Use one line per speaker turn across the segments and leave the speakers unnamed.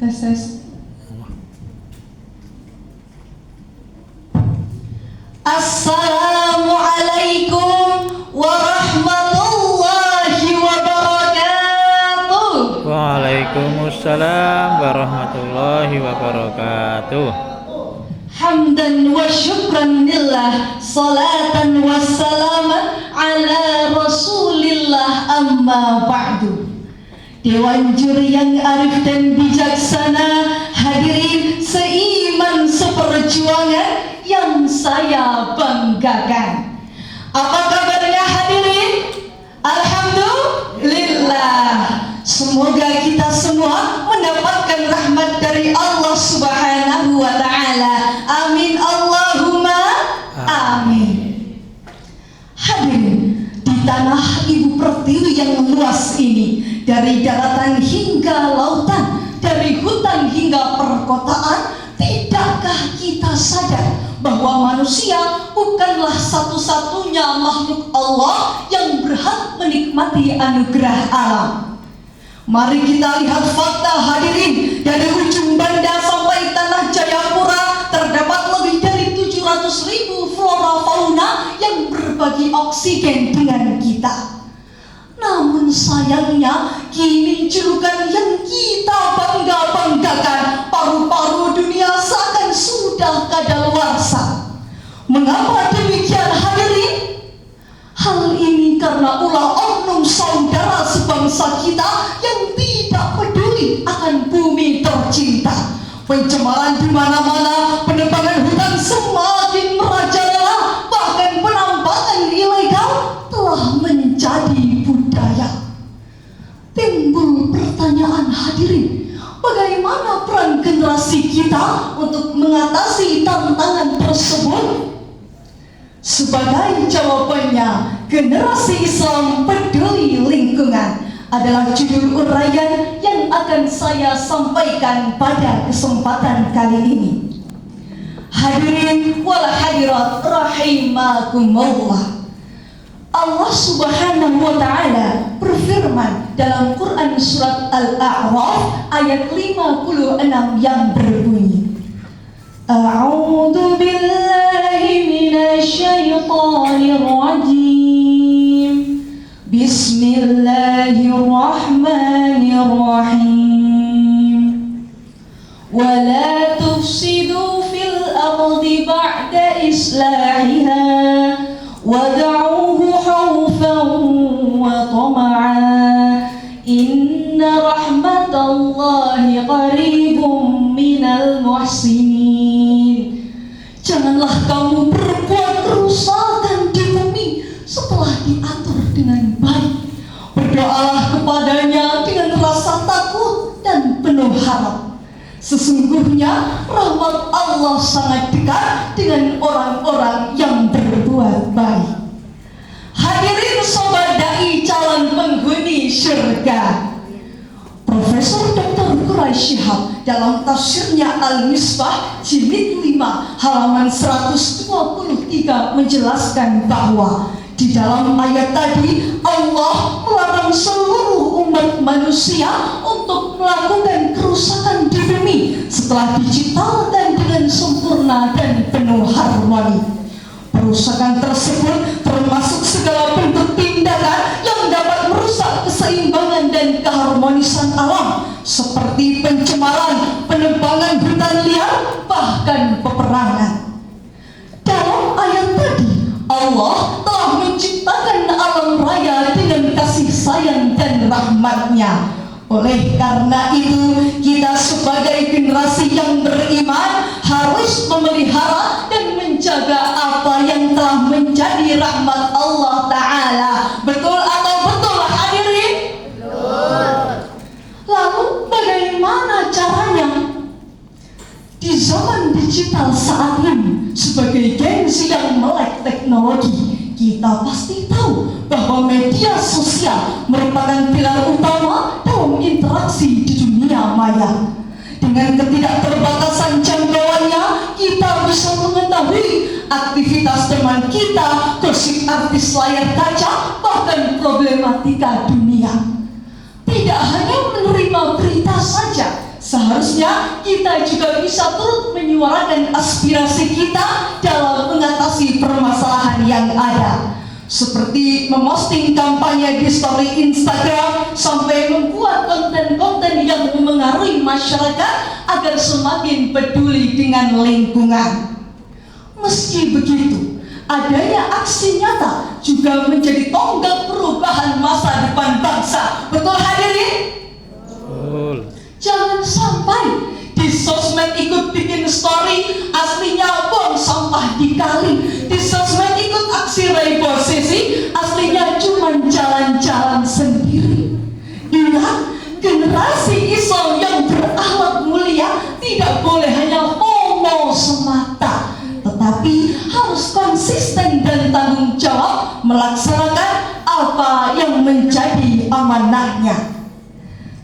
Tes. Assalamualaikum warahmatullahi wabarakatuh.
Waalaikumsalam warahmatullahi wabarakatuh.
Hamdan wa syukran lillah, salatan wa salaman ala rasulillah, amma ba'du. Dewan juri yang arif dan bijaksana, hadirin seiman seperjuangan yang saya banggakan. Apa kabarnya hadirin? Alhamdulillah. Semoga kita semua mendapatkan rahmat dari Allah Subhanahu wa ta'ala. Amin Allahumma amin. Hadirin, di tanah Ibu Pertiwi yang luas ini, dari daratan hingga lautan, dari hutan hingga perkotaan, tidakkah kita sadar bahwa manusia bukanlah satu-satunya makhluk Allah yang berhak menikmati anugerah alam? Mari kita lihat fakta hadirin. Dari ujung Banda sampai tanah Jayapura terdapat lebih dari 700.000 flora fauna yang berbagi oksigen dengan kita. Namun sayangnya kini julukan yang kita bangga-banggakan, paru-paru dunia, seakan sudah kadaluarsa. Mengapa demikian hadirin? Hal ini karena ulah oknum saudara sebangsa kita yang tidak peduli akan bumi tercinta. Pencemaran di mana-mana, penebangan hutan semakin merajalela, bahkan penambangan ilegal telah menjadi budaya. Timbul pertanyaan hadirin, bagaimana peran generasi kita untuk mengatasi tantangan tersebut? Sebagai jawabannya, generasi Islam peduli lingkungan adalah judul uraian yang akan saya sampaikan pada kesempatan kali ini. Hadirin wal hadirat rahimakumullah. Allah Subhanahu wa ta'ala berfirman dalam Quran surat Al-A'raf ayat 56 yang berbunyi, A'udzu billahi minasyaitonir rajim. Bismillahirrahmanirrahim. Wa la tufsidu fil ardi ba'da islahiha wad'uhu khawfan wa tama'an inna rahmatallahi qaribum minal muhsinin. Janganlah kamu berbuat kerusakan di bumi setelah diatur dengan baik. Berdoalah kepadanya dengan rasa takut dan penuh harap. Sesungguhnya rahmat Allah sangat dekat dengan orang-orang yang berbuat baik. Hadirin sobat dai calon penghuni syurga, Profesor Dr. Quraisy Shihab dalam tafsirnya Al-Misbah jilid 5 halaman 123 menjelaskan bahwa di dalam ayat tadi Allah melarang seluruh umat manusia untuk melakukan kerusakan di bumi setelah diciptakan dengan sempurna dan penuh harmoni. Perusakan tersebut termasuk segala bentuk tindakan yang dapat merusak keseimbangan dan keharmonisan alam, seperti pencemaran, penebangan hutan liar, bahkan peperangan. Dalam ayat tadi, Allah telah menciptakan alam raya dengan kasih sayang dan rahmat-Nya. Oleh karena itu, kita sebagai generasi yang beriman harus memelihara dan menjaga apa yang telah menjadi rahmat Allah Ta'ala. Betul atau betul hadirin? Betul. Lalu bagaimana caranya? Di zaman digital saat ini, sebagai gengsi yang melek teknologi, kita pasti tahu bahwa media sosial merupakan pilar utama dalam interaksi di dunia maya. Dengan ketidakterbatasan jangkauannya, kita bisa mengetahui aktivitas teman kita, gosip artis layar kaca, bahkan problematika dunia. Tidak hanya menerima berita saja, Seharusnya kita juga bisa turut menyuarakan aspirasi kita dalam mengatasi permasalahan yang ada, seperti memosting kampanye di story Instagram sampai membuat konten-konten yang memengaruhi masyarakat agar semakin peduli dengan lingkungan. Meski begitu, adanya aksi nyata juga menjadi tonggak perubahan masa depan bangsa. Betul hadirin?
Betul.
Jangan sampai di sosmed ikut bikin story, aslinya buang sampah di kali. Di sosmed ikut aksi reposisi, aslinya cuma jalan-jalan sendiri. Ingat, generasi Islam yang berakhlak mulia tidak boleh hanya FOMO semata, tetapi harus konsisten dan tanggung jawab melaksanakan apa yang menjadi amanahnya.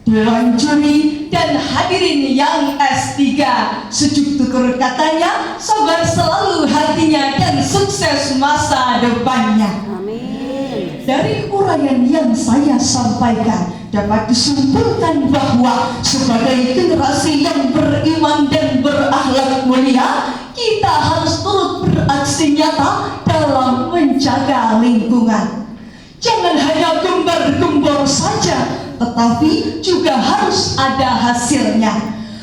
Dewan juri dan hadirin yang S3, sejuk tutur katanya, sabar selalu hatinya dan sukses masa depannya.
Amin.
Dari uraian yang saya sampaikan dapat disimpulkan bahwa sebagai generasi yang beriman dan berakhlak mulia, kita harus turut beraksi nyata dalam menjaga lingkungan. Jangan hanya gembar-gembor saja, tetapi juga harus ada hasilnya.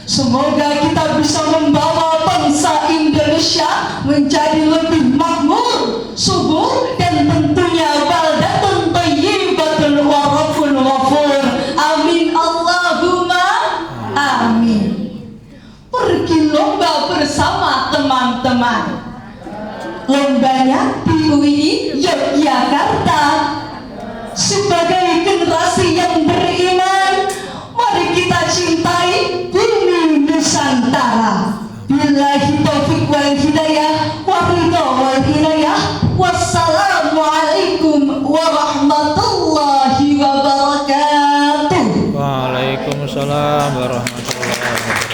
Semoga kita bisa membawa bangsa Indonesia menjadi lebih makmur, subur, dan tentunya baldatun thayyibatun wa rabbun ghafur. Amin Allahumma amin. Pergi lomba bersama teman-teman. Lombanya di UI Yogyakarta. Sebagai generasi yang beriman, mari kita cintai bumi Nusantara. Billahi taufiq wal hidayah, wa ridha wal inayah. Wassalamualaikum warahmatullahi wabarakatuh.
Waalaikumsalam warahmatullahi wabarakatuh.